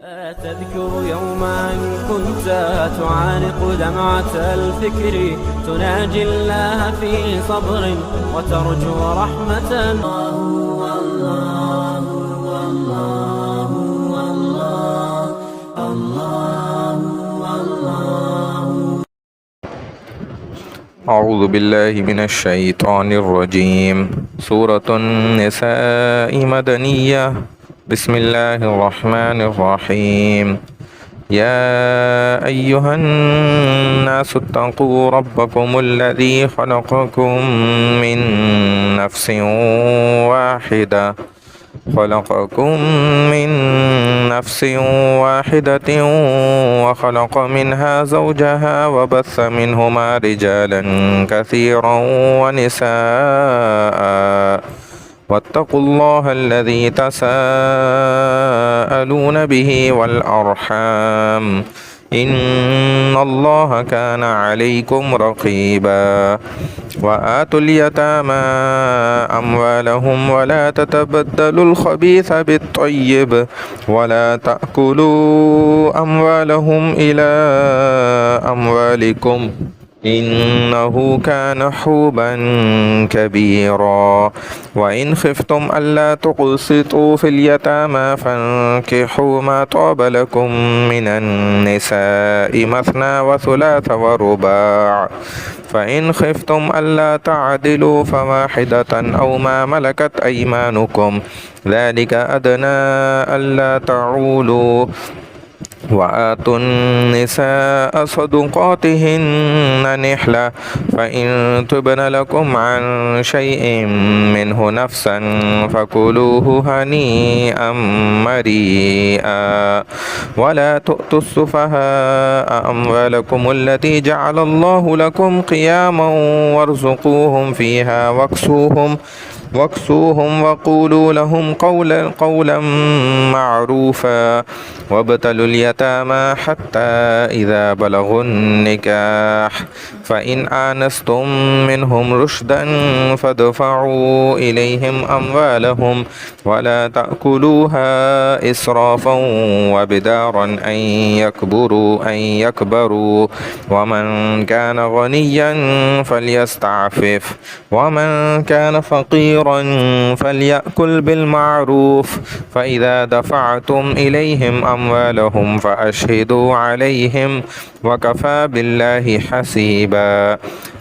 تذكر يوما كنت تعانق دمعة الفكر، تناجي الله في صبر وترجو رحمة. الله الله الله الله الله. أعوذ بالله من الشيطان الرجيم. سورة النساء مدنية. بسم الله الرحمن الرحيم. يا أيها الناس اتقوا ربكم الذي خلقكم من نفس واحدة وخلق منها زوجها وبث منهما رجالا كثيرا ونساء، واتقوا الله الذي تساءلون به والأرحام، إن الله كان عليكم رقيبا. وآتوا اليتامى أموالهم ولا تتبدلوا الخبيث بالطيب ولا تأكلوا أموالهم إلى أموالكم إنه كان حوبا كبيرا. وإن خفتم ألا تقسطوا في اليتامى فانكحوا ما طاب لكم من النساء مثنى وثلاث ورباع، فإن خفتم ألا تعدلوا فواحدة أو ما ملكت أيمانكم، ذلك أدنى ألا تعولوا. وآتوا النساء صدقاتهن نحلة، فإن تبن لكم عن شيء منه نفسا فكلوه هنيئا مريئا. ولا تؤتوا السفهاء أموالكم التي جعل الله لكم قياما وارزقوهم فيها واكسوهم وقولوا لهم قولا معروفا. وابتلوا اليتامى حتى إذا بلغوا النكاح، فإن آنستم منهم رشدا فادفعوا إليهم أموالهم ولا تأكلوها إسرافا وبدارا أن يكبروا. ومن كان غنيا فليستعفف، ومن كان فقيرا فليأكل بالمعروف. فإذا دفعتم إليهم أموالهم فأشهدوا عليهم، وكفى بالله حسيبا.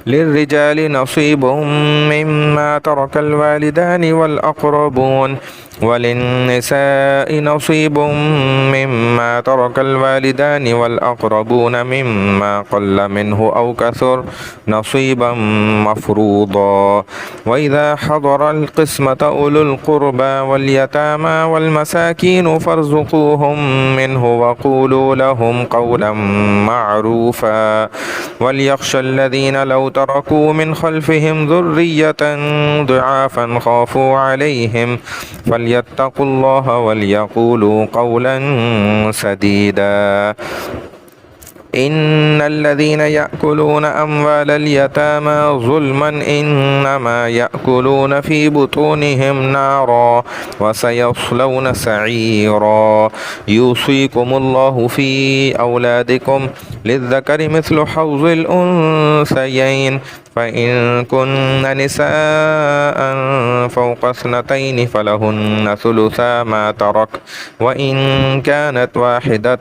للرجال نصيب مما ترك الوالدان والأقربون، وللنساء نصيب مما ترك الوالدان والأقربون مما قل منه أو كثر نصيبا مفروضا. وإذا حضر القسمة أولو القربى واليتامى والمساكين فارزقوهم منه وقولوا لهم قولا معروفا. وليخشى الذين لو تركوا من خلفهم ذرية ضعافا خافوا عليهم فليتقوا الله وليقولوا قولا سديدا. إن الذين يأكلون أموال اليتامى ظلما إنما يأكلون في بطونهم نارا وسيصلون سعيرا. يوصيكم الله في أولادكم للذكر مثل حظ الأنثيين، فإن كن نساء فوق اثنتين فلهن ثلثا ما ترك، وإن كانت واحدة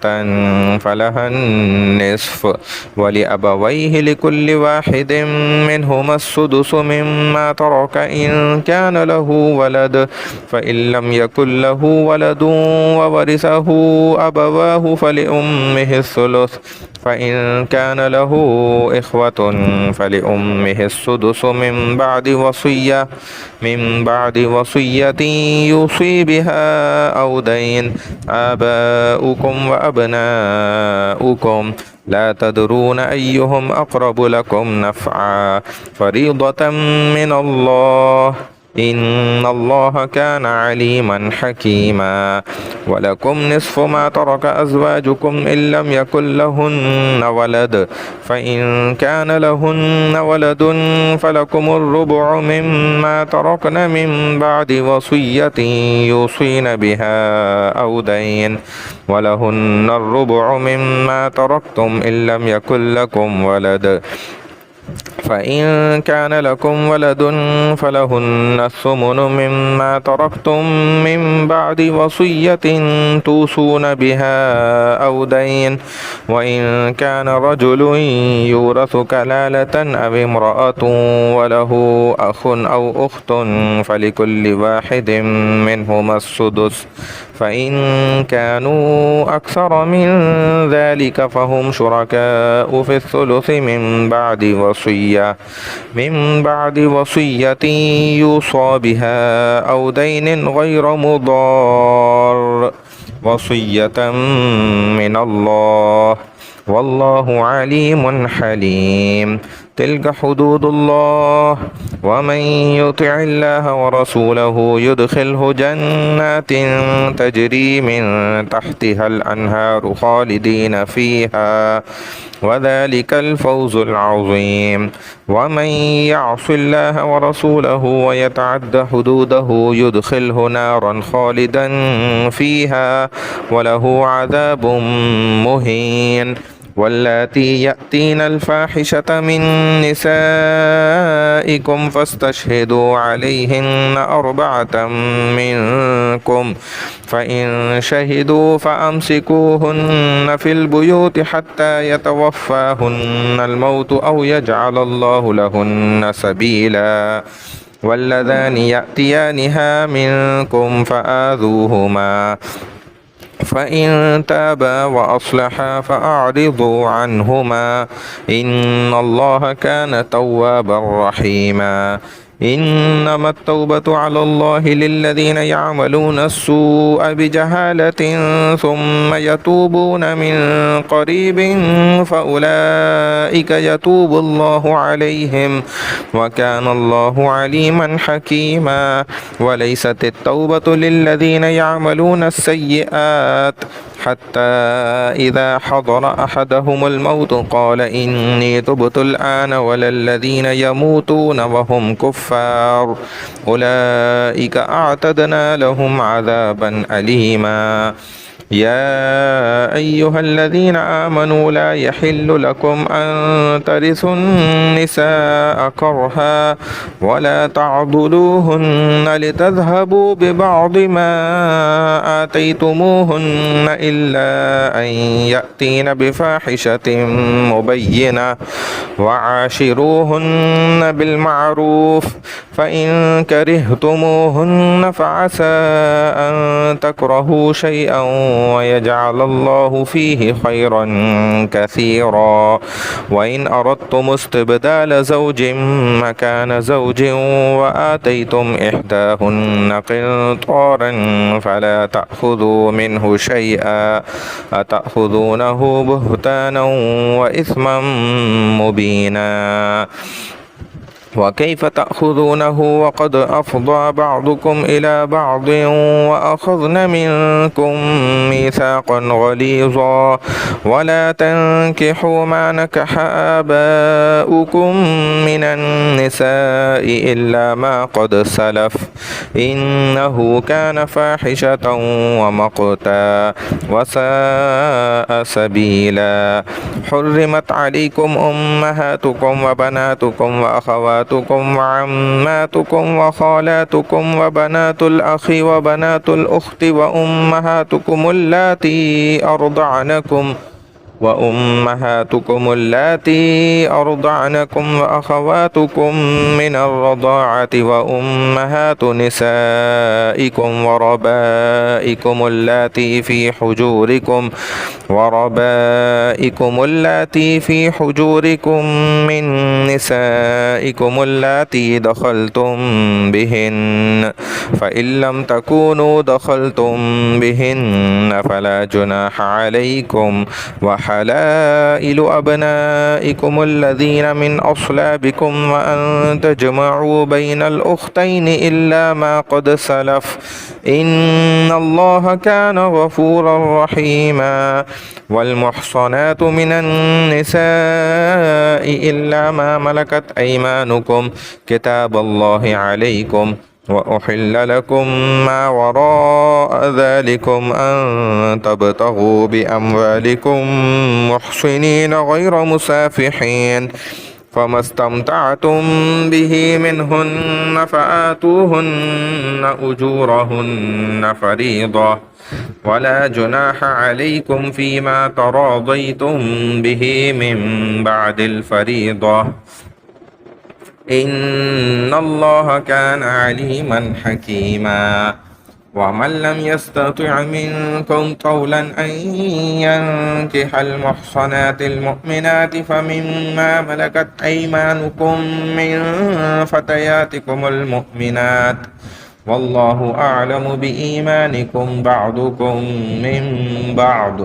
فلها النصف، ولأبويه لكل واحد منهما السدس مما ترك إن كان له ولد، فإن لم يكن له ولد وورثه أبواه فلأمه الثلث، فإن كان له إخوة فلأمه السدس من بعد وصية يوصي بها أو دين. آباؤكم وأبناؤكم لا تدرون أيهم أقرب لكم نفعا، فريضة من الله، إن الله كان عليما حكيما. ولكم نصف ما ترك أزواجكم إن لم يكن لهن ولد، فإن كان لهن ولد فلكم الربع مما تركن من بعد وصية يوصين بها أو دين، ولهن الربع مما تركتم إن لم يكن لكم ولد، فإن كان لكم ولد فلهن الثمن مما تركتم من بعد وصية توصون بها أو دين، وإن كان رجل يورث كلالة أو امرأة وله أخ أو أخت فلكل واحد منهما السدس، فإن كانوا أكثر من ذلك فهم شركاء في الثلث من بعد وصية يوصى بها أو دين غير مضار، وصية من الله والله عليم حليم. تلك حدود الله، ومن يطع الله ورسوله يدخله جنات تجري من تحتها الأنهار خالدين فيها، وذلك الفوز العظيم. ومن يعص الله ورسوله ويتعد حدوده يدخله نارا خالدا فيها وله عذاب مهين. واللاتي يأتين الفاحشة من نسائكم فاستشهدوا عليهن 4 منكم، فإن شهدوا فأمسكوهن في البيوت حتى يتوفاهن الموت أو يجعل الله لهن سبيلا. واللذان يأتيانها منكم فآذوهما، فإن تابا وأصلحا فأعرضوا عنهما، إن الله كان توابا رحيما. إنما التوبة على الله للذين يعملون السوء بجهالة ثم يتوبون من قريب فأولئك يتوب الله عليهم، وكان الله عليما حكيما. وليست التوبة للذين يعملون السيئات حتى إذا حضر أحدهم الموت قال إني تبت الآن، ولا الذين يموتون وهم كفار أولئك أعتدنا لهم عذابا أليما. يا أيها الذين آمنوا لا يحل لكم أن ترثوا النساء كرها ولا تعضلوهن لتذهبوا ببعض ما آتيتموهن إلا أن يأتين بفاحشة مبينة، وعاشروهن بالمعروف، فإن كرهتموهن فعسى أن تكرهوا شيئا ويجعل الله فيه خيرا كثيرا. وإن أردتم استبدال زوج مكان زوج وآتيتم إحداهن قنطارا فلا تأخذوا منه شيئا، أتأخذونه بهتانا وإثما مبينا. وكيف تأخذونه وقد أفضى بعضكم إلى بعض وأخذن منكم ميثاقا غليظا. ولا تنكحوا ما نكح آباؤكم من النساء إلا ما قد سلف، إنه كان فاحشة ومقتا وساء سبيلا. حرمت عليكم أمهاتكم وبناتكم وأخواتكم وعماتكم وخالاتكم وبنات الأخ وبنات الأخت وأمهاتكم اللاتي أرضعنكم وأخواتكم من الرضاعة وأمهات نسائكم وربائكم اللاتي في حجوركم من نسائكم اللاتي دخلتم بهن، فإن لم تكونوا دخلتم بهن فلا جناح عليكم وحلائل أبنائكم الذين من أصلابكم وأن تجمعوا بين الأختين إلا ما قد سلف إن الله كان غفورا رحيما والمحصنات من النساء إلا ما ملكت أيمانكم كتاب الله عليكم وأحل لكم ما وراء ذلكم أن تبتغوا بأموالكم محصنين غير مسافحين فما استمتعتم به منهن فآتوهن أجورهن فريضة ولا جناح عليكم فيما تراضيتم به من بعد الفريضة إن الله كان عليما حكيما ومن لم يستطع منكم طولا أن ينكح المحصنات المؤمنات فمما ملكت أيمانكم من فتياتكم المؤمنات والله أعلم بإيمانكم بعضكم من بعض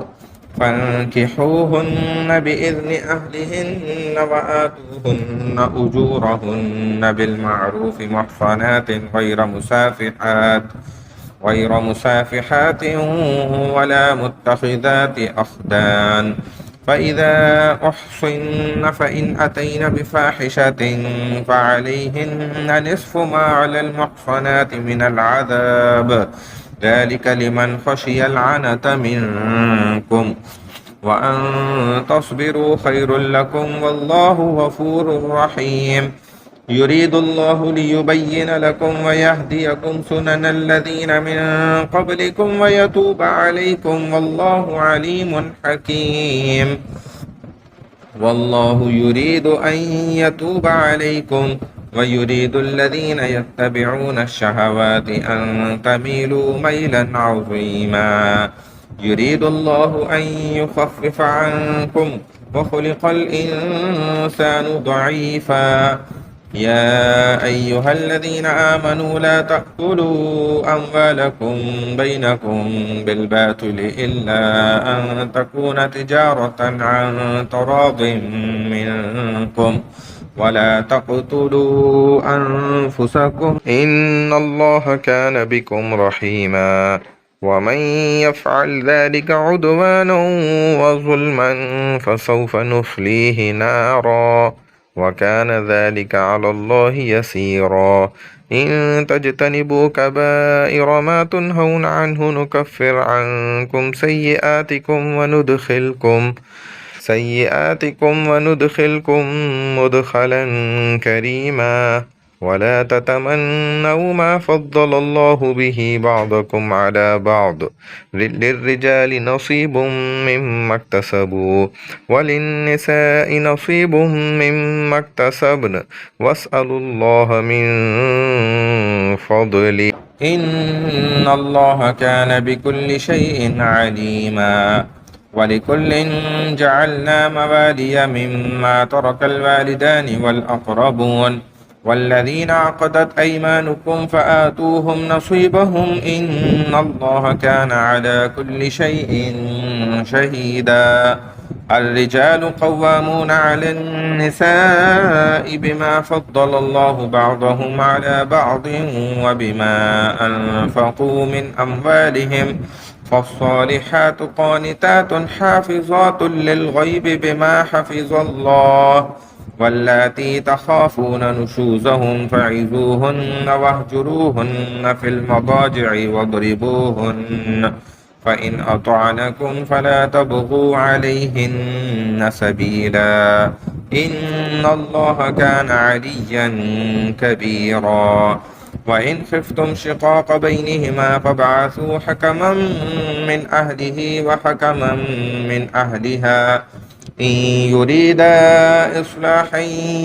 فانكحوهن بإذن أهلهن وآتوهن أجورهن بالمعروف محصنات غير مسافحات ولا متخذات أخدان فإذا أحصن فإن أتين بفاحشة فعليهن نصف ما على المحصنات من العذاب ذلك لمن خشي العنة منكم وأن تصبروا خير لكم والله غفور رحيم يريد الله ليبين لكم ويهديكم سنن الذين من قبلكم ويتوب عليكم والله عليم حكيم والله يريد أن يتوب عليكم ويريد الذين يتبعون الشهوات أن تميلوا ميلا عظيما يريد الله أن يخفف عنكم وخلق الإنسان ضعيفا يا أيها الذين آمنوا لا تأكلوا أموالكم بينكم بالباطل إلا أن تكون تجارة عن تراض منكم ولا تقتلوا أنفسكم إن الله كان بكم رحيما ومن يفعل ذلك عدوانا وظلما فسوف نصليه نارا وكان ذلك على الله يسيرا إن تجتنبوا كبائر ما تنهون عنه نكفر عنكم سيئاتكم وندخلكم مدخلا كريما ولا تتمنوا ما فضل الله به بعضكم على بعض للرجال نصيب مما اكتسبوا وللنساء نصيب مما اكتسبن واسألوا الله من فضله إن الله كان بكل شيء عليما ولكل جعلنا موالي مما ترك الوالدان والأقربون والذين عقدت أيمانكم فآتوهم نصيبهم إن الله كان على كل شيء شهيدا الرجال قوامون على النساء بما فضل الله بعضهم على بعض وبما أنفقوا من أموالهم فالصالحات قانتات حافظات للغيب بما حفظ الله واللاتي تخافون نشوزهن فعظوهن واهجروهن في المضاجع واضربوهن فإن أطعنكم فلا تبغوا عليهن سبيلا إن الله كان عليا كبيرا وإن خفتم شقاق بينهما فابعثوا حكما من أهله وحكما من أهلها إن يريدا إصلاحا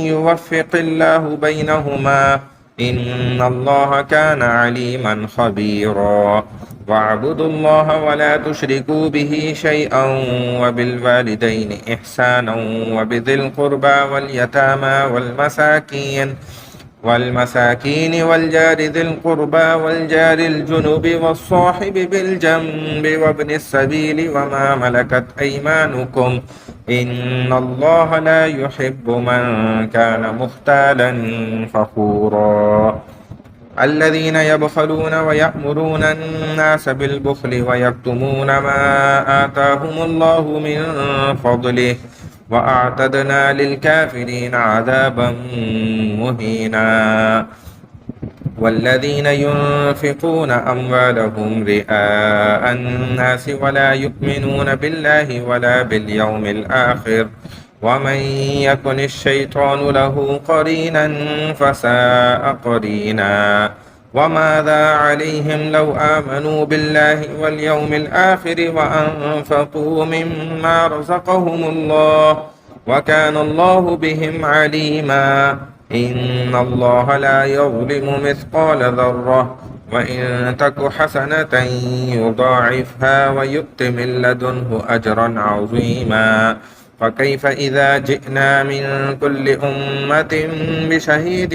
يوفق الله بينهما إن الله كان عليما خبيرا واعبدوا الله ولا تشركوا به شيئا وبالوالدين إحسانا وبذي القربى واليتامى والمساكين والمساكين والجار ذي القربى والجار الجنب والصاحب بالجنب وابن السبيل وما ملكت أيمانكم إن الله لا يحب من كان مختالا فخورا الذين يبخلون ويأمرون الناس بالبخل ويكتمون ما آتاهم الله من فضله وأعتدنا للكافرين عذابا مهينا والذين ينفقون أموالهم رئاء الناس ولا يؤمنون بالله ولا باليوم الآخر ومن يكن الشيطان له قرينا فساء قرينا وماذا عليهم لو آمنوا بالله واليوم الآخر وأنفقوا مما رزقهم الله وكان الله بهم عليما إن الله لا يظلم مثقال ذرة وإن تك حسنة يضاعفها ويؤت من لدنه أجرا عظيما فكيف إذا جئنا من كل أمة بشهيد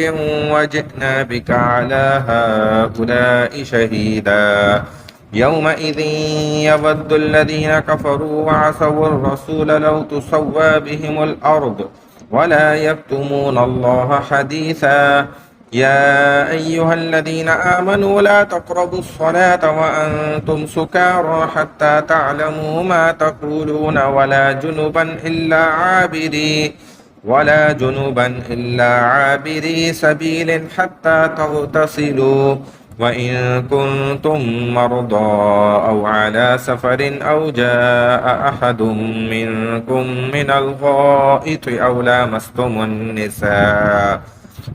وجئنا بك على هؤلاء شهيدا يومئذ يود الذين كفروا وعصوا الرسول لو تسوى بهم الأرض ولا يكتمون الله حديثا يا أيها الذين آمنوا لا تقربوا الصلاة وأنتم سكارى حتى تعلموا ما تقولون ولا جنبا إلا عابري سبيل حتى تغتسلوا وإن كنتم مرضى أو على سفر أو جاء أحد منكم من الغائط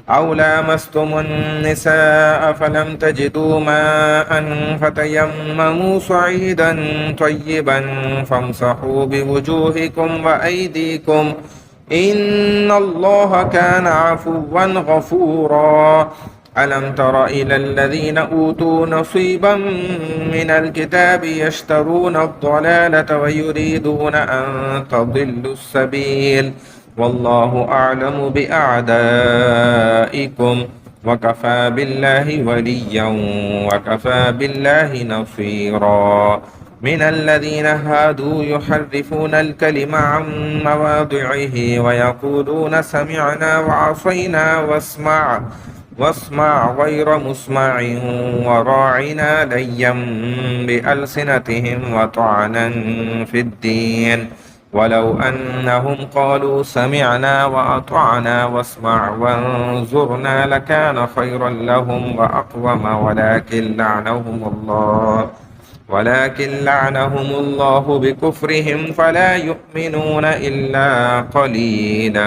أو لامستم النساء فلم تجدوا ماء فتيمموا صعيدا طيبا فامسحوا بوجوهكم وأيديكم إن الله كان عفوا غفورا ألم تر إلى الذين أوتوا نصيبا من الكتاب يشترون الضلالة ويريدون أن تضلوا السبيل والله أعلم بأعدائكم وكفى بالله وليا وكفى بالله نصيرا من الذين هادوا يحرفون الكلم عن مواضعه ويقولون سمعنا وعصينا واسمع غير مسمع وراعنا ليا بألسنتهم وطعنا في الدين ولو أنهم قالوا سمعنا وأطعنا واسمع وانظرنا لكان خيرا لهم وأقوم ولكن لعنهم الله بكفرهم فلا يؤمنون إلا قليلا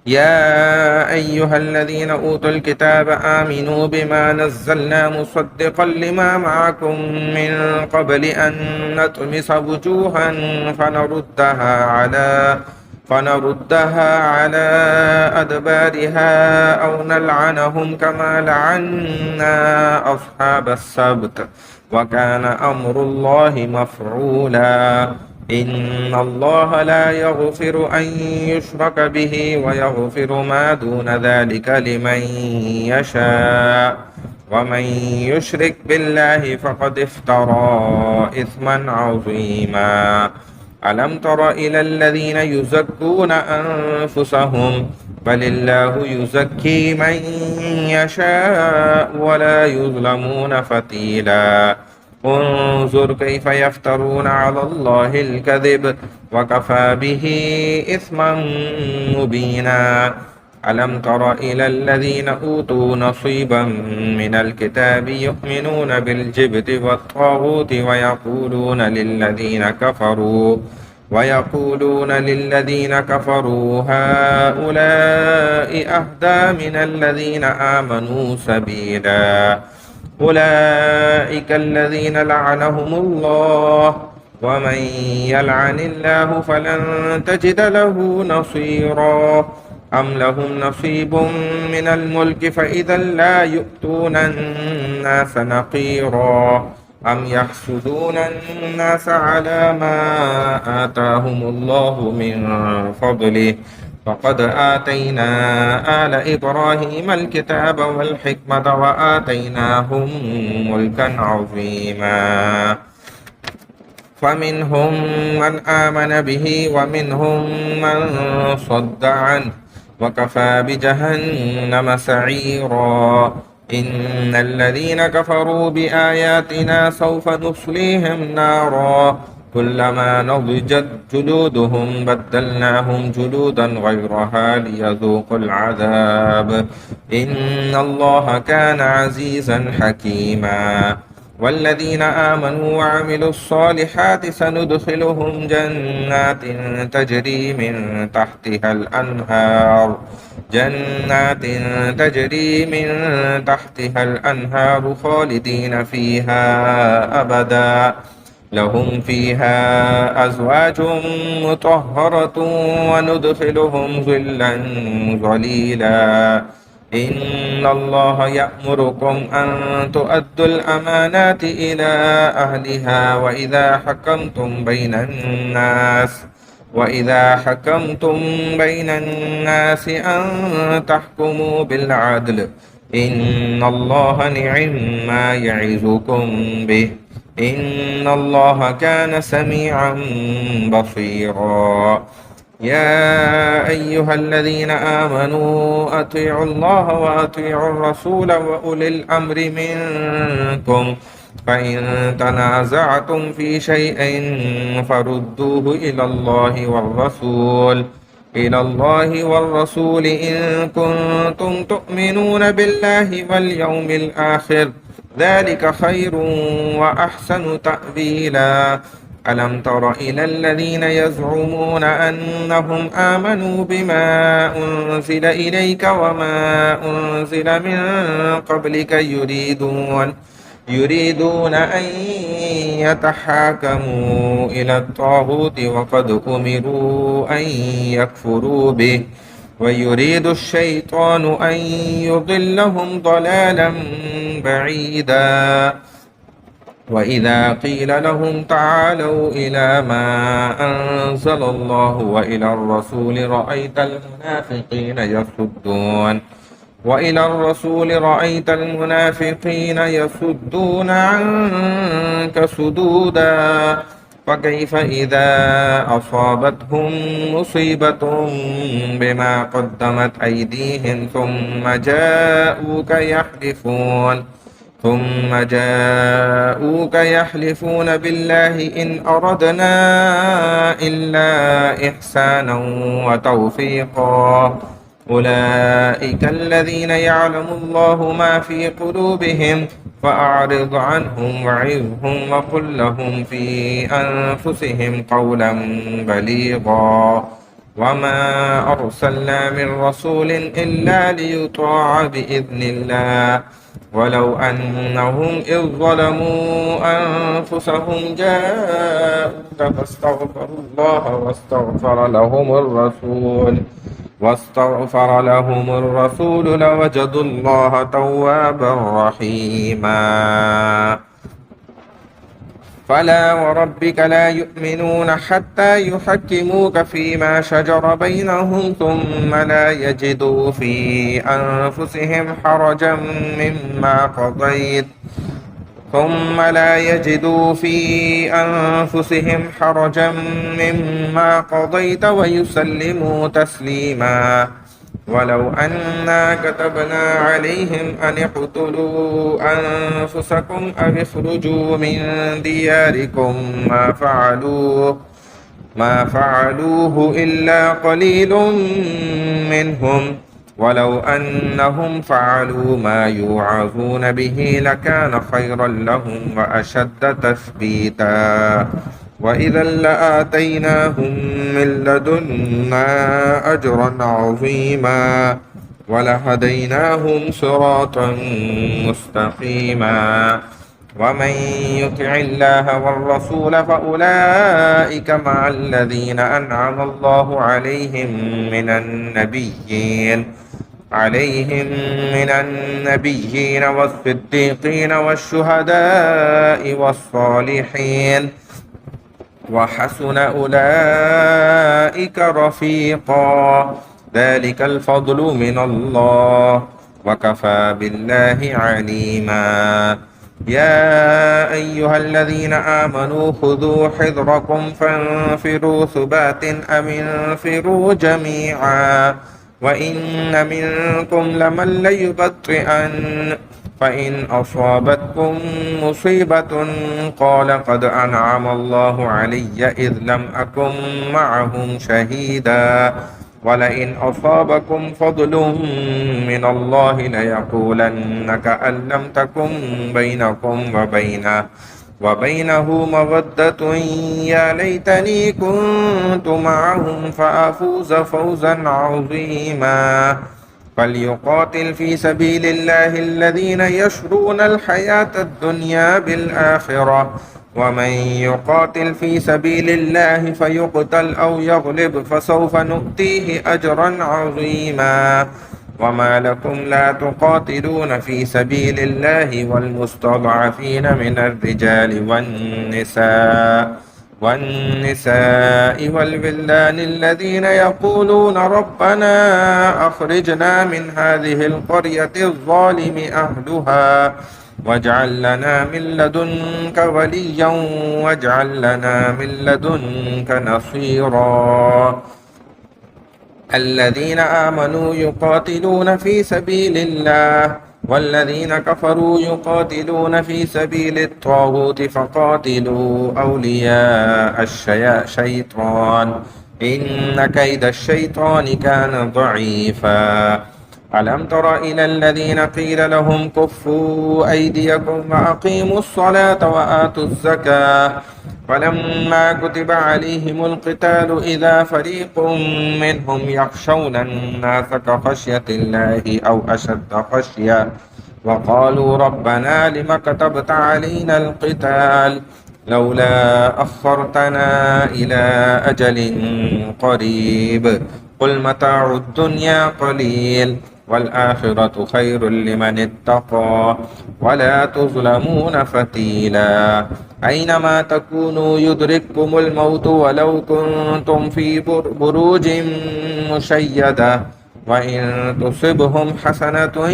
يا أيها الذين أوتوا الكتاب آمنوا بما نزلنا مصدقا لما معكم من قبل أن نطمس وجوها فنردها على أدبارها أو نلعنهم كما لعنا أصحاب السبت وكان أمر الله مفعولا إن الله لا يغفر أن يشرك به ويغفر ما دون ذلك لمن يشاء ومن يشرك بالله فقد افترى إثما عظيما ألم تر إلى الذين يزكون أنفسهم بل الله يزكي من يشاء ولا يظلمون فتيلا انظر كيف يفترون على الله الكذب وكفى به إثما مبينا ألم تر إلى الذين أوتوا نصيبا من الكتاب يؤمنون بالجبت والطاغوت ويقولون للذين كفروا هؤلاء أهدى من الذين آمنوا سبيلا أولئك الذين لعنهم الله ومن يلعن الله فلن تجد له نصيرا أم لهم نصيب من الملك فإذا لا يؤتون الناس نقيرا أم يحسدون الناس على ما آتاهم الله من فضله فقد آتينا آل إبراهيم الكتاب والحكمة وآتيناهم ملكا عظيما فمنهم من آمن به ومنهم من صد عنه وكفى بجهنم سعيرا إن الذين كفروا بآياتنا سوف نصليهم نارا كلما نضجت جلودهم بدلناهم جلودا غيرها ليذوقوا العذاب إن الله كان عزيزا حكيما والذين آمنوا وعملوا الصالحات سندخلهم جنات تجري من تحتها الأنهار خالدين فيها أبدا لهم فيها أزواج مطهرة وندخلهم ظلا ظليلا إن الله يأمركم أن تؤدوا الأمانات إلى أهلها وإذا حكمتم بين الناس أن تحكموا بالعدل إن الله نعم ما يعظكم به إن الله كان سميعا بصيرا يا أيها الذين آمنوا أطيعوا الله وأطيعوا الرسول وأولي الأمر منكم فإن تنازعتم في شيء فردوه إلى الله والرسول إن كنتم تؤمنون بالله واليوم الآخر ذلك خير وأحسن تأويلا ألم تر إلى الذين يزعمون أنهم آمنوا بما أنزل إليك وما أنزل من قبلك يريدون أن يتحاكموا إلى الطاغوت وقد أمروا أن يكفروا به ويريد الشيطان أن يضلهم ضلالا بعيدا وإذا قيل لهم تعالوا إلى ما أنزل الله وإلى الرسول رأيت المنافقين يصدون عنك صدودا فكيف إذا أصابتهم مصيبة بما قدمت أيديهم ثم جاءوك يحلفون بالله إن أردنا إلا إحسانا وتوفيقا أولئك الذين يعلم الله ما في قلوبهم فأعرض عنهم وعظهم وقل لهم في أنفسهم قولا بليغا وما أرسلنا من رسول إلا ليطاع بإذن الله ولو أنهم إذ ظلموا أنفسهم جاءوك واستغفر لهم الرسول لوجدوا الله توابا رحيما فلا وربك لا يؤمنون حتى يحكموك فيما شجر بينهم ثم لا يجدوا في أنفسهم حرجا مما قضيت ويسلموا تسليما ولو أنا كتبنا عليهم أن اقتلوا أنفسكم أو اخرجوا من دياركم ما فعلوه إلا قليل منهم ولو أنهم فعلوا ما يوعظون به لكان خيرا لهم وأشد تثبيتا وإذا لآتيناهم من لدنا أجرا عظيما ولهديناهم صراطا مستقيما ومن يطع الله والرسول فأولئك مع الذين أنعم الله عليهم من النبيين والصديقين والشهداء والصالحين وحسن أولئك رفيقا ذلك الفضل من الله وكفى بالله عليما يا أيها الذين آمنوا خذوا حذركم فانفروا ثبات أم انفروا جميعا وإن منكم لمن ليبطئن فإن أصابتكم مصيبة قال قد أنعم الله علي إذ لم أكن معهم شهيدا ولئن أصابكم فضل من الله ليقولن كأن لم تكن بينكم وبينه مودة يا ليتني كنت معهم فأفوز فوزا عظيما فليقاتل في سبيل الله الذين يشرون الحياة الدنيا بالآخرة ومن يقاتل في سبيل الله فيقتل أو يغلب فسوف نؤتيه أجرا عظيما وما لكم لا تقاتلون في سبيل الله والمستضعفين من الرجال والنساء والولدان الذين يقولون ربنا أخرجنا من هذه القرية الظالم أهلها واجعل لنا من لدنك وليا واجعل لنا من لدنك نصيرا الذين آمنوا يقاتلون في سبيل الله والذين كفروا يقاتلون في سبيل الطاغوت فقاتلوا أولياء الشيطان إن كيد الشيطان كان ضعيفا ألم تر إلى الذين قيل لهم كفوا أيديكم وأقيموا الصلاة وآتوا الزكاة فلما كتب عليهم القتال إذا فريق منهم يخشون الناس كخشية الله أو أشد خشية وقالوا ربنا لم كتبت علينا القتال لولا أخرتنا إلى أجل قريب قل متاع الدنيا قليل والآخرة خير لمن اتقى ولا تظلمون فتيلا أينما تكونوا يدرككم الموت ولو كنتم في بروج مشيدة وإن تصبهم حسنة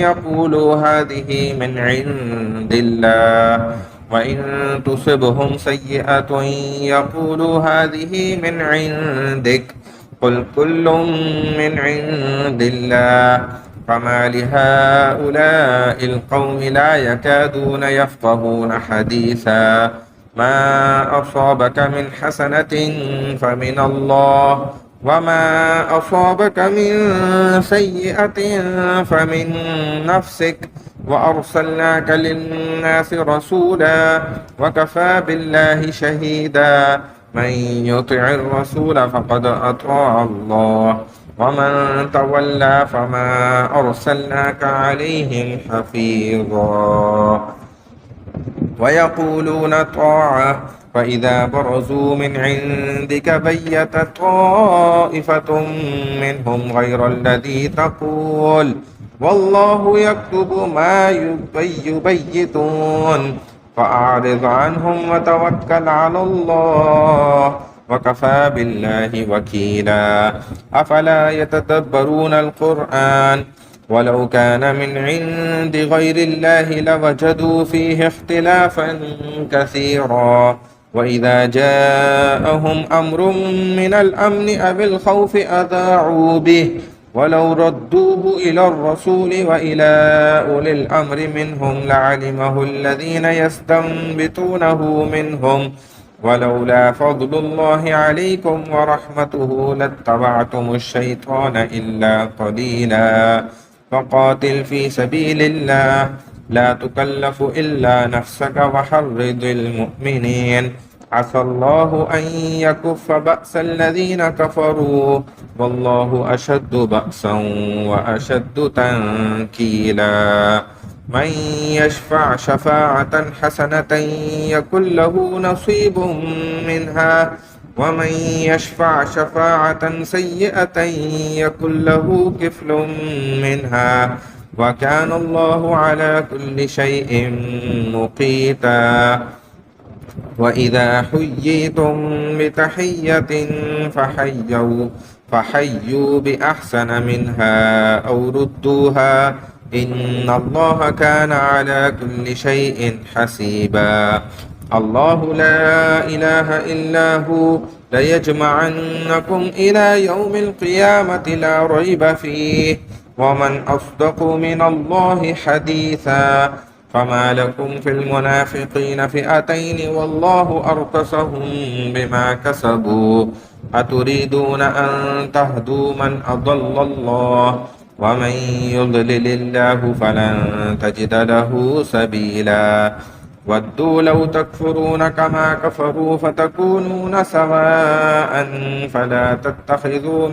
يقولوا هذه من عند الله وإن تصبهم سيئة يقولوا هذه من عندك قل كل من عند الله فما لهؤلاء القوم لا يكادون يفقهون حديثا ما أصابك من حسنة فمن الله وما أصابك من سيئة فمن نفسك وأرسلناك للناس رسولا وكفى بالله شهيدا من يطع الرسول فقد أطاع الله ومن تولى فما أرسلناك عليهم حفيظا ويقولون طاعة فإذا برزوا من عندك بيت طائفة منهم غير الذي تقول والله يكتب ما يبيتون فأعرض عنهم وتوكل على الله وكفى بالله وكيلا أفلا يتدبرون القرآن ولو كان من عند غير الله لوجدوا فيه اختلافا كثيرا وإذا جاءهم أمر من الأمن أو الخوف أذاعوا به ولو ردوه إلى الرسول وإلى أولي الأمر منهم لعلمه الذين يستنبطونه منهم ولولا فضل الله عليكم ورحمته لاتبعتم الشيطان إلا قليلا فقاتل في سبيل الله لا تكلف إلا نفسك وحرض المؤمنين عسى الله أن يكف بأس الذين كفروا والله أشد بأسا وأشد تنكيلا من يشفع شفاعة حسنة يكن له نصيب منها ومن يشفع شفاعة سيئة يكن له كفل منها وكان الله على كل شيء مقيتا وإذا حييتم بتحية فحيوا بأحسن منها أو ردوها إن الله كان على كل شيء حسيبا. الله لا إله إلا هو ليجمعنكم إلى يوم القيامة لا ريب فيه ومن أصدق من الله حديثا. فما لكم في المنافقين فئتين والله أركسهم بما كسبوا أتريدون أن تهدوا من أضل الله ومن يضلل الله فلن تجد له سبيلا. ودوا لو تكفرون كما كفروا فتكونون سواء فلا تتخذوا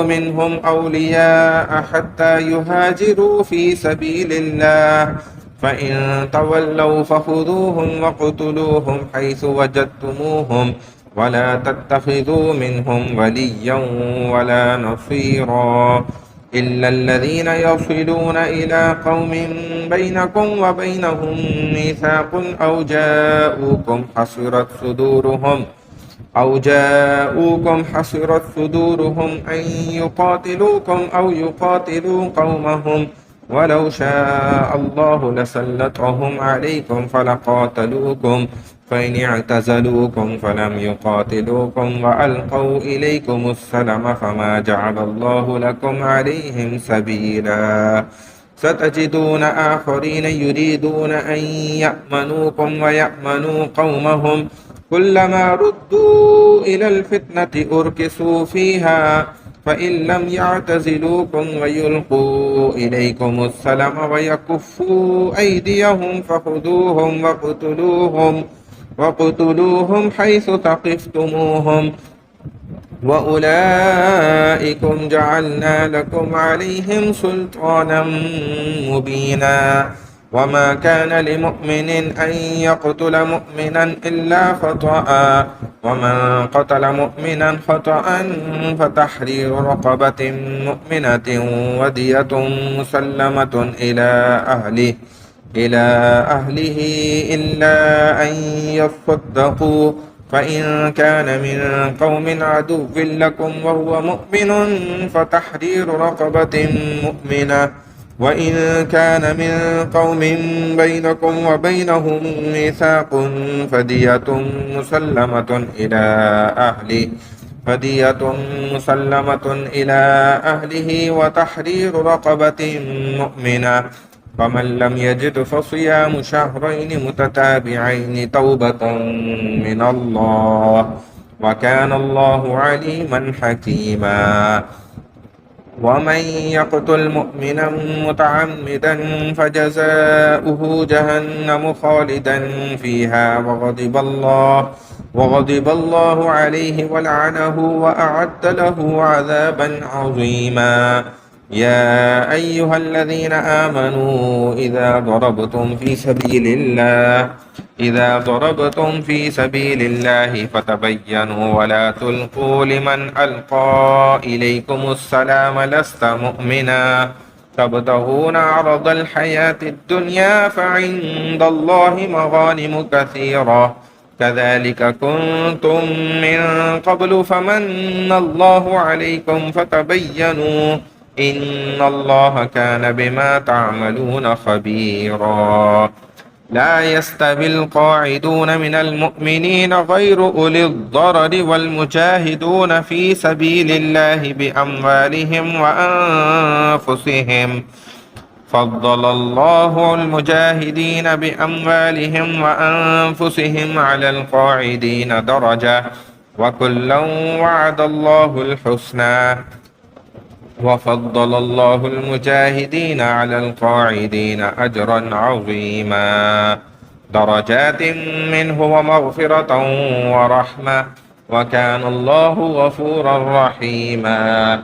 منهم أولياء حتى يهاجروا في سبيل الله فإن تولوا فخذوهم وقتلوهم حيث وجدتموهم ولا تتخذوا منهم وليا ولا نصيرا إلا الذين يصلون إلى قوم بينكم وبينهم ميثاق أو جاءوكم حصرت صدورهم أن يقاتلوكم أو يقاتلوا قومهم ولو شاء الله لسلطهم عليكم فلقاتلوكم فإن اعتزلوكم فلم يقاتلوكم وألقوا إليكم السلم فما جعل الله لكم عليهم سبيلا. ستجدون آخرين يريدون أن يأمنوكم ويأمنوا قومهم كلما ردوا إلى الفتنة أركسوا فيها فإن لم يعتزلوكم ويلقوا إليكم السلم ويكفوا أيديهم فخذوهم وقتلوهم حيث ثقفتموهم وأولئكم جعلنا لكم عليهم سلطانا مبينا. وما كان لمؤمن أن يقتل مؤمنا إلا خطأ ومن قتل مؤمنا خطأ فتحرير رقبة مؤمنة ودية مسلمة إلى أهله إلا أن يصدقوا فإن كان من قوم عدو لكم وهو مؤمن فتحرير رقبة مؤمنة وإن كان من قوم بينكم وبينهم ميثاق فدية مسلمة إلى أهله وتحرير رقبة مؤمنة. فمن لم يجد فصيام شهرين متتابعين توبة من الله وكان الله عليما حكيما. ومن يقتل مؤمنا متعمدا فجزاؤه جهنم خالدا فيها وغضب الله عليه ولعنه وأعد له عذابا عظيما. يا أيها الذين آمنوا إذا ضربتم في سبيل الله فتبينوا ولا تلقوا لمن ألقى إليكم السلام لست مؤمنا تبتغون عرض الحياة الدنيا فعند الله مغانم كثيرة كذلك كنتم من قبل فمن الله عليكم فتبينوا إن الله كان بما تعملون خبيرا. لا يستوي القاعدون من المؤمنين غير أولي الضرر والمجاهدون في سبيل الله بأموالهم وأنفسهم فضل الله المجاهدين بأموالهم وأنفسهم على القاعدين درجة وكلا وعد الله الحسنى وفضل الله المجاهدين على القاعدين أجرا عظيما درجات منه ومغفرة ورحمة وكان الله غفورا رحيما.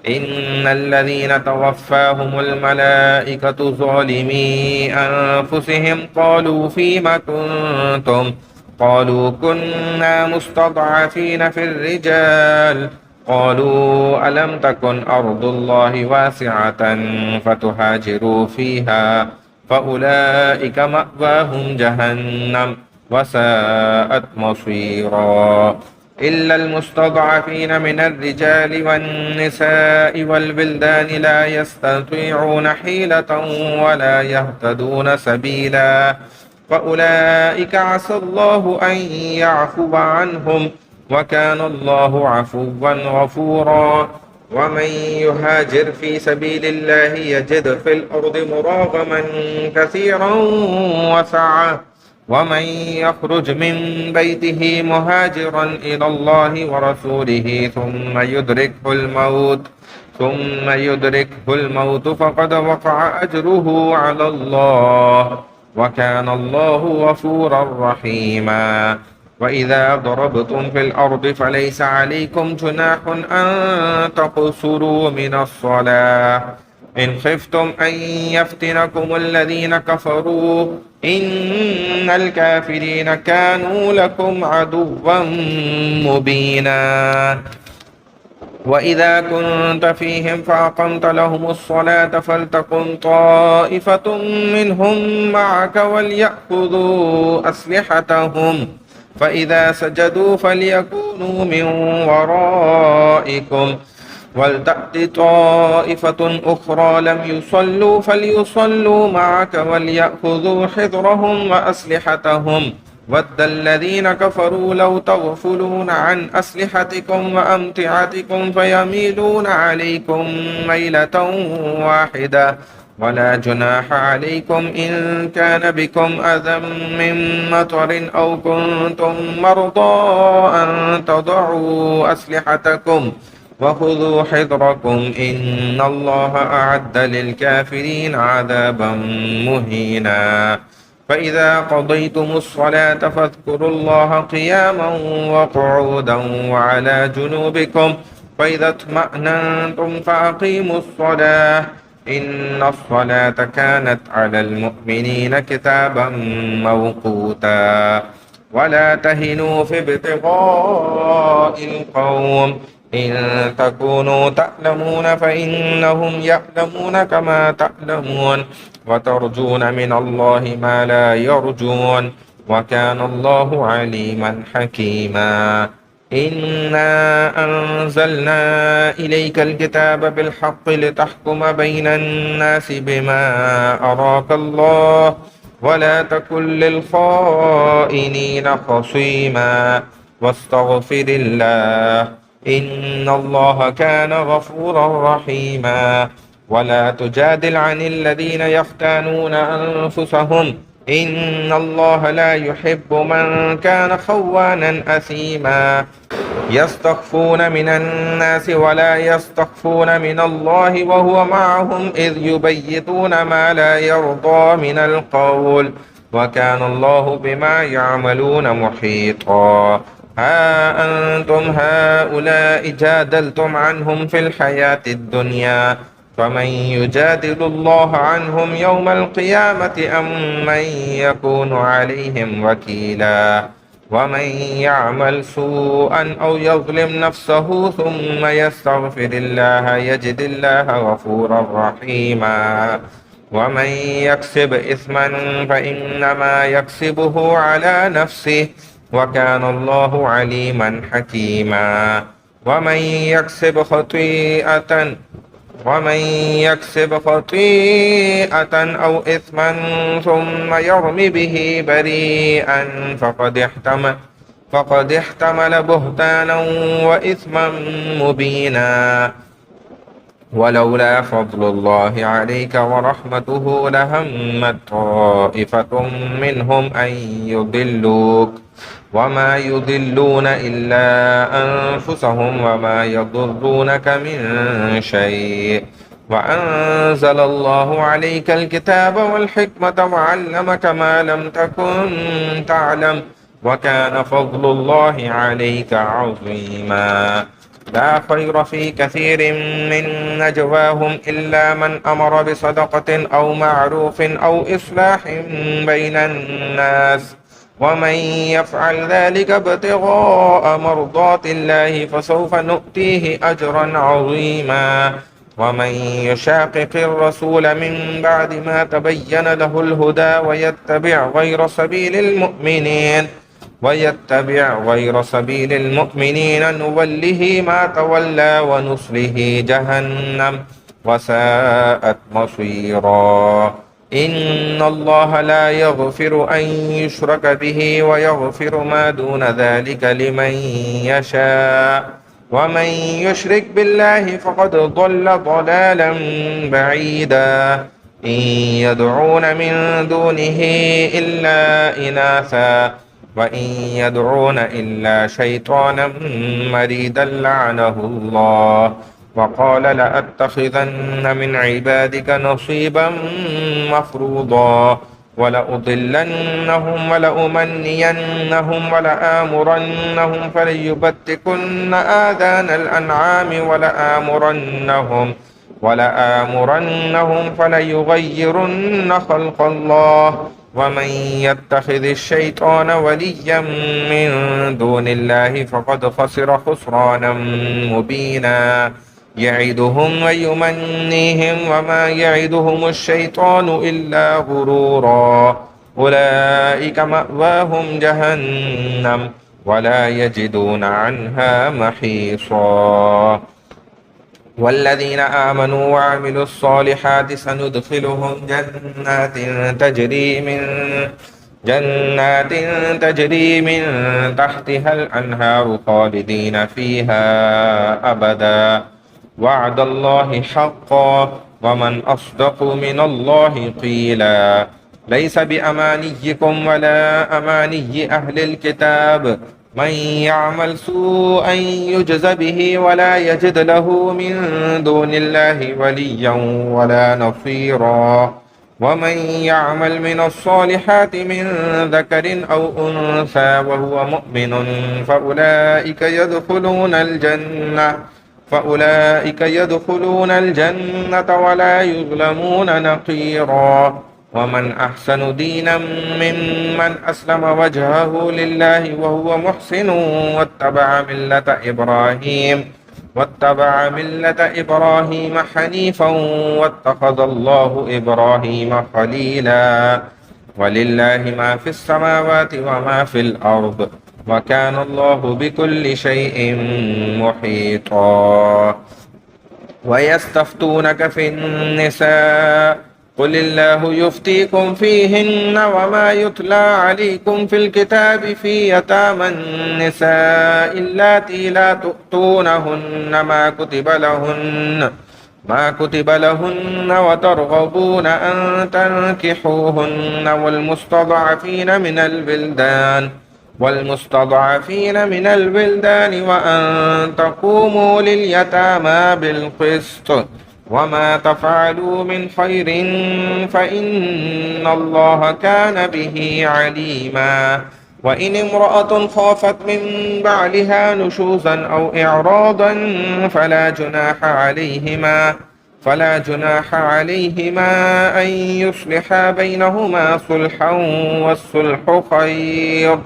إن الذين توفاهم الملائكة ظالمي أنفسهم قالوا فيم كنتم قالوا كنا مستضعفين في الرجال قالوا ألم تكن أرض الله واسعة فتهاجروا فيها فأولئك مأواهم جهنم وساءت مصيرا. إلا المستضعفين من الرجال والنساء والبلدان لا يستطيعون حيلة ولا يهتدون سبيلا، فأولئك عسى الله أن يعفو عنهم، وكان الله عفوا غفورا. ومن يهاجر في سبيل الله يجد في الأرض مراغما كثيرا وسعة، ومن يخرج من بيته مهاجرا إلى الله ورسوله ثم يدركه الموت فقد وقع أجره على الله، وكان الله غفورا رحيما. وإذا ضربتم في الأرض فليس عليكم جناح أن تقصروا من الصلاة إن خفتم أن يفتنكم الذين كفروا إن الكافرين كانوا لكم عدوا مبينا. وإذا كنت فيهم فأقمت لهم الصلاة فلتكن طائفة منهم معك وليأخذوا أسلحتهم، فإذا سجدوا فليكونوا من ورائكم ولتأت طائفة أخرى لم يصلوا فليصلوا معك وليأخذوا حذرهم وأسلحتهم. ود الذين كفروا لو تغفلون عن أسلحتكم وأمتعتكم فيميلون عليكم ميلة واحدة، ولا جناح عليكم إن كان بكم أذى من مطر أو كنتم مرضى أن تضعوا أسلحتكم وخذوا حذركم إن الله أعد للكافرين عذابا مهينا. فإذا قضيتم الصلاة فاذكروا الله قياما وقعودا وعلى جنوبكم، فإذا اطمأننتم فأقيموا الصلاة إن الصلاة كانت على المؤمنين كتابا موقوتا. ولا تهنوا في ابتغاء القوم إن تكونوا تألمون فإنهم يألمون كما تألمون، وترجون من الله ما لا يرجون، وكان الله عليما حكيما. إنا أنزلنا إليك الكتاب بالحق لتحكم بين الناس بما أراك الله، ولا تكن للخائنين خصيما، واستغفر الله إن الله كان غفورا رحيما. ولا تجادل عن الذين يختانون أنفسهم إن الله لا يحب من كان خوانا أثيما. يستخفون من الناس ولا يستخفون من الله وهو معهم إذ يبيتون ما لا يرضى من القول، وكان الله بما يعملون محيطا. ها أنتم هؤلاء جادلتم عنهم في الحياة الدنيا، فمن يجادل الله عنهم يوم القيامة أم من يكون عليهم وكيلا. ومن يعمل سوءا أو يظلم نفسه ثم يستغفر الله يجد الله غفورا رحيما. ومن يكسب إثما فإنما يكسبه على نفسه، وكان الله عليما حكيما. ومن يكسب خطيئة أو إثما ثم يرم به بريئا فقد احتمل بهتانا وإثما مبينا. ولولا فضل الله عليك ورحمته لهمت طائفة منهم أن يضلوك، وما يضلون إلا أنفسهم وما يضرونك من شيء. وأنزل الله عليك الكتاب والحكمة وعلمك ما لم تكن تعلم، وكان فضل الله عليك عظيما. لا خير في كثير من نجواهم إلا من أمر بصدقة أو معروف أو إصلاح بين الناس، ومن يفعل ذلك ابتغاء مرضات الله فسوف نؤتيه أجرا عظيما. ومن يشاقق الرسول من بعد ما تبين له الهدى ويتبع غير سبيل المؤمنين نوله ما تولى ونصله جهنم وساءت مصيرا. إن الله لا يغفر أن يشرك به ويغفر ما دون ذلك لمن يشاء ومن يشرك بالله فقد ضل ضلالا بعيدا. إن يدعون من دونه إلا إناثا وإن يدعون إلا شيطانا مريدا لعنه الله وقال لأتخذن من عبادك نصيبا مفروضا ولأضلنهم ولأمنينهم ولآمرنهم فليبتكن آذان الأنعام ولآمرنهم فليغيرن خلق الله ومن يتخذ الشيطان وليا من دون الله فقد خسر خسرانا مبينا. يعدهم ويمنيهم وما يعدهم الشيطان إلا غرورا. أولئك مأواهم جهنم ولا يجدون عنها محيصا. والذين آمنوا وعملوا الصالحات سندخلهم جنات تجري من تحتها الأنهار خالدين فيها أبدا وعد الله حقا ومن أصدق من الله قيلا. ليس بأمانيكم ولا أماني أهل الكتاب من يعمل سوءا يجز به ولا يجد له من دون الله وليا ولا نصيرا. ومن يعمل من الصالحات من ذكر أو أنثى وهو مؤمن فأولئك يدخلون الجنة ولا يظلمون نقيرا. ومن أحسن دينا ممن أسلم وجهه لله وهو محسن واتبع ملة إبراهيم حنيفا واتخذ الله إبراهيم خليلا. ولله ما في السماوات وما في الأرض وكان الله بكل شيء محيطا. ويستفتونك في النساء قل الله يفتيكم فيهن وما يتلى عليكم في الكتاب في يتامى النساء اللاتي لا تؤتونهن ما كتب لهن وترغبون أن تنكحوهن والمستضعفين من البلدان وأن تقوموا لليتامى بالقسط وما تفعلوا من خير فإن الله كان به عليما. وإن امرأة خافت من بعلها نشوزا أو إعراضا فلا جناح عليهما أن يصلحا بينهما صلحا والصلح خير.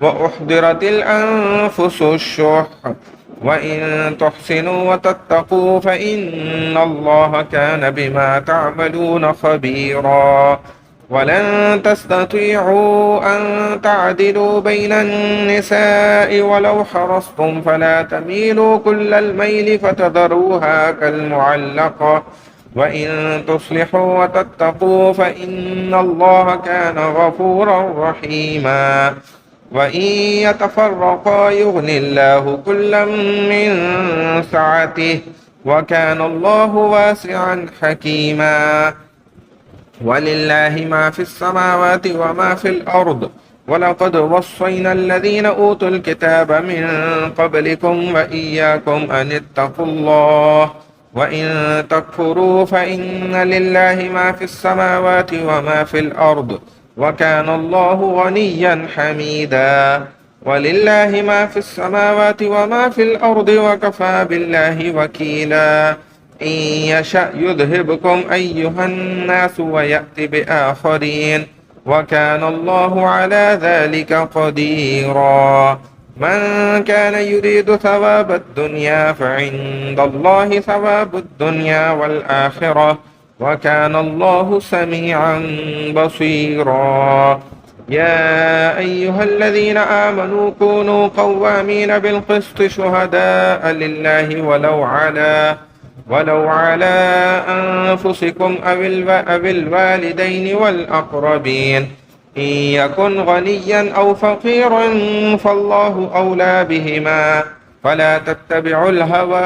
وأحضرت الأنفس الشح وإن تحسنوا وتتقوا فإن الله كان بما تعملون خبيرا. ولن تستطيعوا أن تعدلوا بين النساء ولو حرصتم فلا تميلوا كل الميل فتذروها كالمعلقة وإن تصلحوا وتتقوا فإن الله كان غفورا رحيما. وإن يتفرقا يغن الله كلا من سعته وكان الله واسعا حكيما. ولله ما في السماوات وما في الأرض ولقد وصينا الذين أوتوا الكتاب من قبلكم وإياكم أن اتقوا الله وإن تكفروا فإن لله ما في السماوات وما في الأرض وكان الله غنيا حميدا. ولله ما في السماوات وما في الأرض وكفى بالله وكيلا. إن يشأ يذهبكم أيها الناس ويأت بآخرين وكان الله على ذلك قديرا. من كان يريد ثواب الدنيا فعند الله ثواب الدنيا والآخرة وكان الله سميعا بصيرا. يا أيها الذين آمنوا كونوا قوامين بالقسط شهداء لله ولو على أنفسكم أو الوالدين والأقربين إن يكن غنيا أو فقيرا فالله أولى بهما فلا تتبعوا الهوى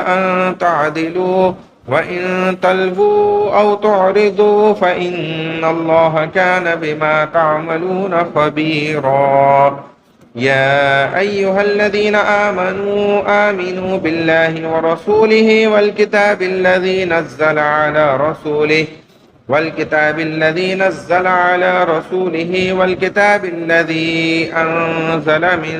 أن تعدلوا وإن تلووا أو تعرضوا فإن الله كان بما تعملون خبيرا. يا أيها الذين آمنوا بالله ورسوله والكتاب الذي نزل على رسوله والكتاب الذي أنزل من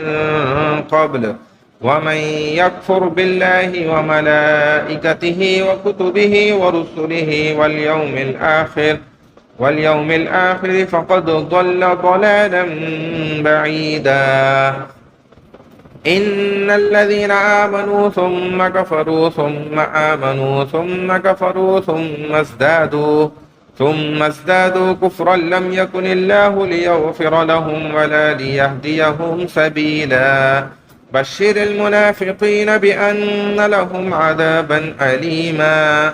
قبل ومن يكفر بالله وملائكته وكتبه ورسله واليوم الآخر فقد ضل ضلالا بعيدا. إن الذين آمنوا ثم كفروا ثم آمنوا ثم كفروا ثم ازدادوا كفرا لم يكن الله ليغفر لهم ولا ليهديهم سبيلا. بشر المنافقين بأن لهم عذابا أليما.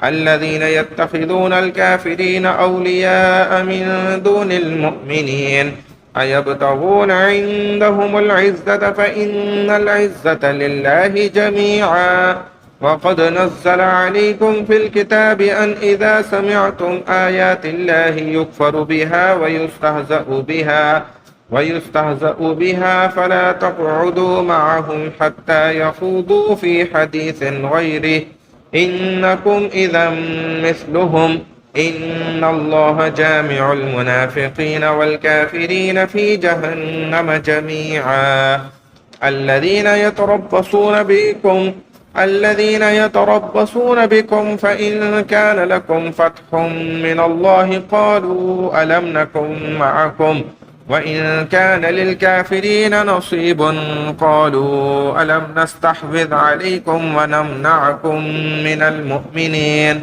الذين يتخذون الكافرين أولياء من دون المؤمنين أيبتغون عندهم العزة فإن العزة لله جميعا. وقد نزل عليكم في الكتاب أن إذا سمعتم آيات الله يكفر بها ويستهزأ بها فلا تقعدوا معهم حتى يخوضوا في حديث غيره إنكم إذا مثلهم إن الله جامع المنافقين والكافرين في جهنم جميعا. الذين يتربصون بكم فإن كان لكم فتح من الله قالوا ألم نكن معكم وإن كان للكافرين نصيب قالوا ألم نستحوذ عليكم ونمنعكم من المؤمنين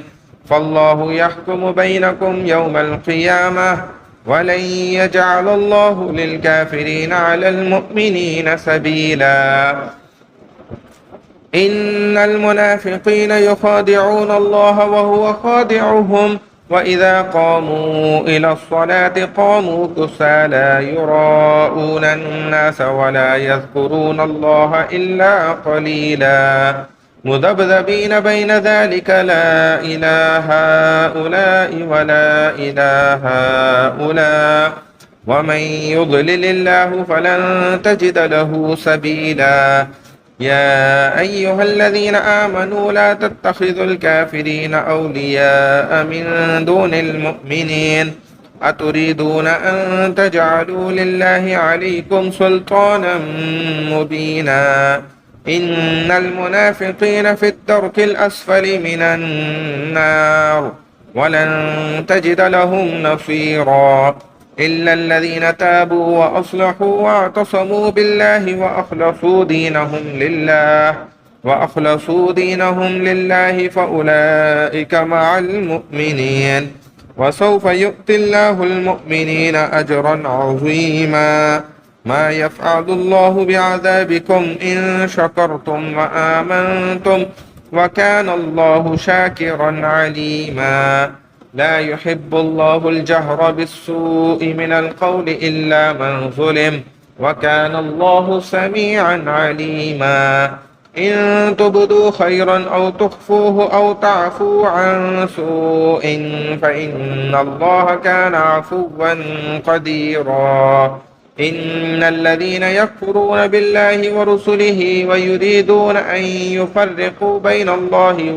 فالله يحكم بينكم يوم القيامة ولن يجعل الله للكافرين على المؤمنين سبيلا. إن المنافقين يخادعون الله وهو خادعهم وإذا قاموا إلى الصلاة قاموا كسالى يراءون الناس ولا يذكرون الله إلا قليلا مذبذبين بين ذلك لا إله هؤلاء ولا إله هؤلاء ومن يضلل الله فلن تجد له سبيلا. يا أيها الذين آمنوا لا تتخذوا الكافرين أولياء من دون المؤمنين أتريدون أن تجعلوا لله عليكم سلطانا مبينا. إن المنافقين في الدرك الأسفل من النار ولن تجد لهم نصيرا إلا الذين تابوا وأصلحوا واعتصموا بالله وأخلصوا دينهم لله فأولئك مع المؤمنين وسوف يؤتي الله المؤمنين أجرا عظيما. ما يفعل الله بعذابكم إن شكرتم وآمنتم وكان الله شاكرا عليما. لا يحب الله الجهر بالسوء من القول إلا من ظلم وكان الله سميعا عليما. إن تبدوا خيرا أو تخفوه أو تعفوا عن سوء فإن الله كان عفوا قديرا. إن الذين يكفرون بالله ورسله ويريدون أن يفرقوا بين الله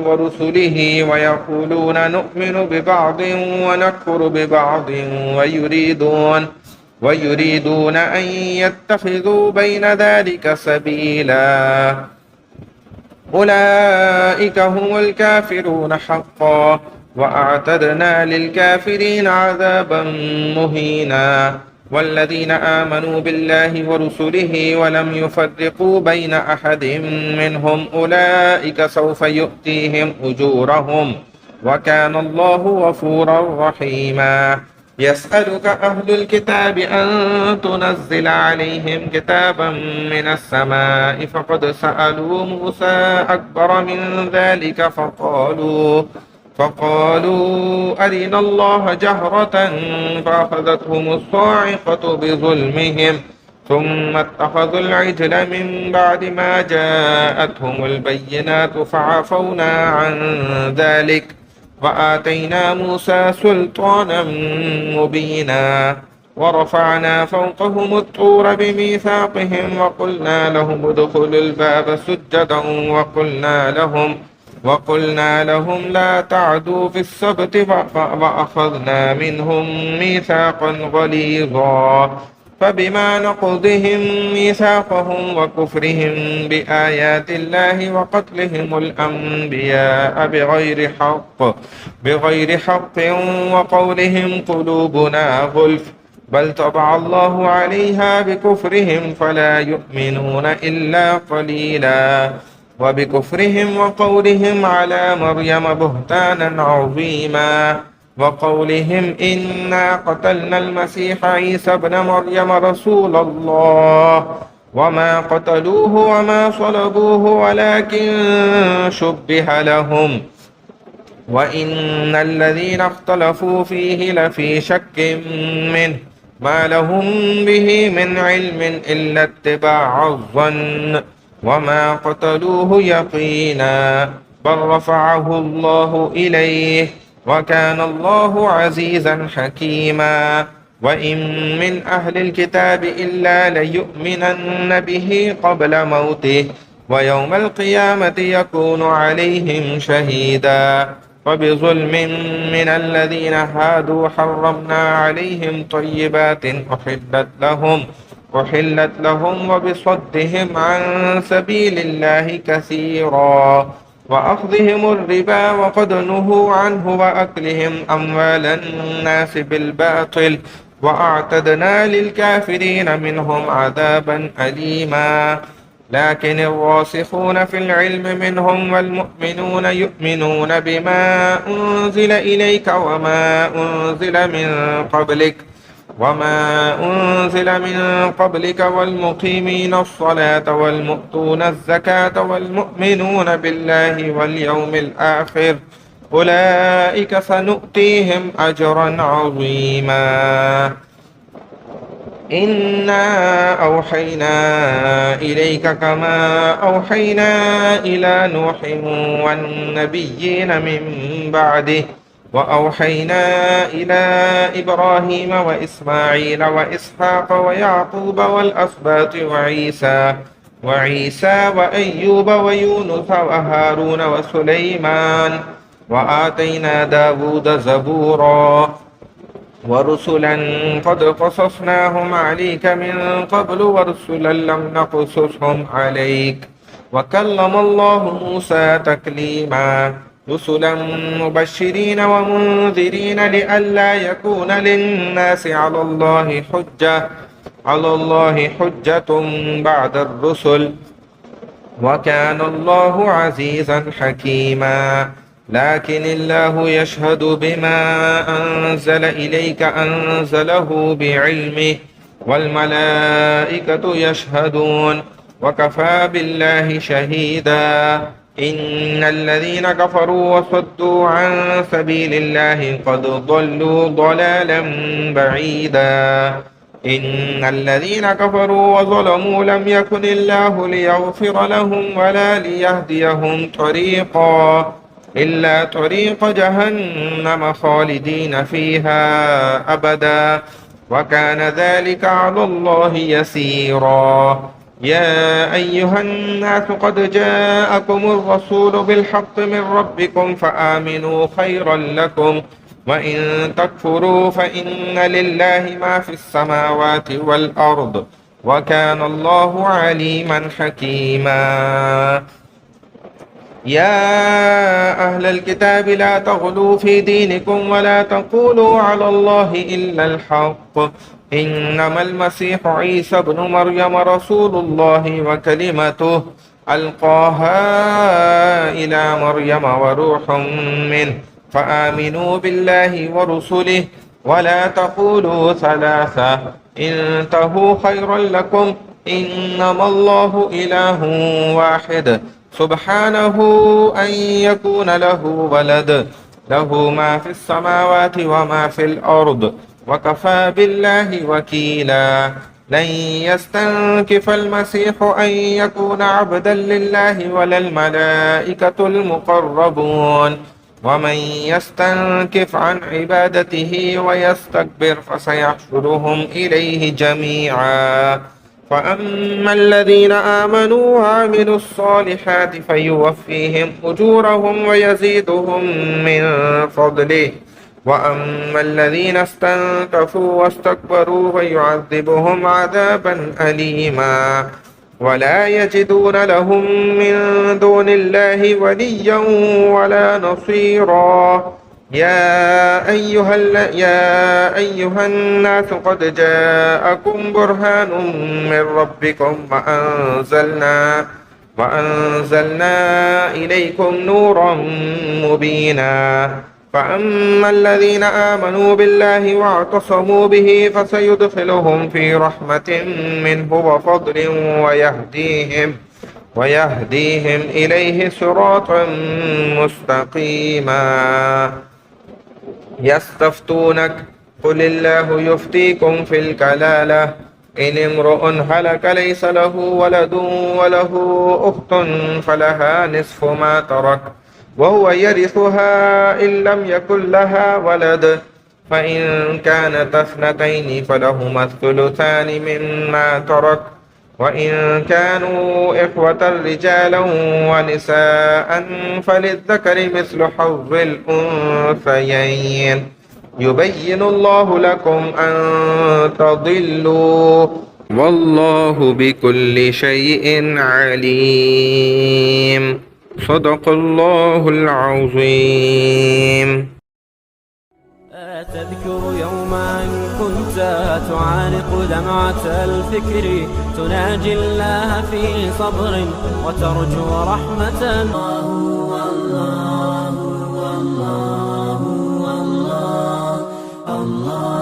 ورسله ويقولون نؤمن ببعض ونكفر ببعض ويريدون أن يتخذوا بين ذلك سبيلا أولئك هم الكافرون حقا وأعتدنا للكافرين عذابا مهينا. والذين آمنوا بالله ورسله ولم يفرقوا بين أحد منهم أولئك سوف يؤتيهم أجورهم وكان الله غفورا رحيما. يسألك أهل الكتاب أن تنزل عليهم كتابا من السماء فقد سألوا موسى أكبر من ذلك فقالوا أرنا الله جهرة فأخذتهم الصاعقة بظلمهم ثم اتخذوا العجل من بعد ما جاءتهم البينات فعفونا عن ذلك وآتينا موسى سلطانا مبينا ورفعنا فوقهم الطور بميثاقهم وقلنا لهم ادخلوا الباب سجدا وقلنا لهم لا تعدوا في السبت وأخذنا منهم ميثاقا غليظا فبما نقضهم ميثاقهم وكفرهم بآيات الله وقتلهم الأنبياء بغير حق وقولهم قلوبنا غلف بل طبع الله عليها بكفرهم فلا يؤمنون إلا قليلا وبكفرهم وقولهم على مريم بهتانا عظيما وقولهم إنا قتلنا المسيح عيسى ابن مريم رسول الله وما قتلوه وما صلبوه ولكن شبه لهم وإن الذين اختلفوا فيه لفي شك منه ما لهم به من علم إلا اتباع الظن وما قتلوه يقينا بل رفعه الله إليه وكان الله عزيزا حكيما. وإن من أهل الكتاب إلا ليؤمنن به قبل موته ويوم القيامة يكون عليهم شهيدا وبظلم من الذين هادوا حرمنا عليهم طيبات أحلت لهم وبصدهم عن سبيل الله كثيرا وأخذهم الربا وقد نهوا عنه وأكلهم أموال الناس بالباطل وأعتدنا للكافرين منهم عذابا أليما. لكن الراسخون في العلم منهم والمؤمنون يؤمنون بما أنزل إليك وما أنزل من قبلك والمقيمين الصلاة والمؤتون الزكاة والمؤمنون بالله واليوم الآخر أولئك سنؤتيهم أجرا عظيما. إنا أوحينا إليك كما أوحينا إلى نوح والنبيين من بعده وأوحينا إلى إبراهيم وإسماعيل وإسحاق ويعقوب والأسباط وعيسى وأيوب ويونس وهارون وسليمان وآتينا داود زبورا ورسلا قد قصصناهم عليك من قبل ورسلا لم نقصصهم عليك وكلم الله موسى تكليما رسلا مبشرين ومنذرين لئلا يكون للناس على الله حجة بعد الرسل وكان الله عزيزا حكيما. لكن الله يشهد بما أنزل إليك أنزله بعلمه والملائكة يشهدون وكفى بالله شهيدا. إن الذين كفروا وصدوا عن سبيل الله قد ضلوا ضلالا بعيدا. إن الذين كفروا وظلموا لم يكن الله ليغفر لهم ولا ليهديهم طريقا إلا طريق جهنم خالدين فيها أبدا وكان ذلك على الله يسيرا. يا أيها الناس قد جاءكم الرسول بالحق من ربكم فآمنوا خيرا لكم وإن تكفروا فإن لله ما في السماوات والأرض وكان الله عليما حكيما. يا أهل الكتاب لا تغلوا في دينكم ولا تقولوا على الله إلا الحق إنما المسيح عيسى ابن مريم رسول الله وكلمته ألقاها إلى مريم وروح منه فآمنوا بالله ورسله ولا تقولوا ثلاثة انتهوا خيرا لكم إنما الله إله واحد سبحانه أن يكون له ولد له ما في السماوات وما في الأرض وكفى بالله وكيلا لن يستنكف المسيح أن يكون عبدا لله ولا الملائكة المقربون ومن يستنكف عن عبادته ويستكبر فسيحشرهم إليه جميعا فأما الذين آمنوا وعملوا الصالحات فيوفيهم أجورهم ويزيدهم من فضله وأما الذين استنكفوا واستكبروا فيعذبهم عذابا أليما ولا يجدون لهم من دون الله وليا ولا نصيرا يا أيها الناس قد جاءكم برهان من ربكم وأنزلنا إليكم نورا مبينا فأما الذين آمنوا بالله واعتصموا به فسيدخلهم في رحمة منه وفضل ويهديهم إليه صراطا مستقيما يستفتونك قل الله يفتيكم في الكلالة إن امرؤ هلك ليس له ولد وله أخت فلها نصف ما ترك وهو يرثها إن لم يكن لها ولد فإن كانت اثنتين فلهما الثلثان مما ترك وإن كانوا إخوة رجالا ونساء فللذكر مثل حظ الأنثيين يبين الله لكم أن تضلوا والله بكل شيء عليم صدق الله العظيم. تذكر يوما كنت تعانق دمعة الفكر تناجي الله في صبر وترجو رحمة الله الله الله الله الله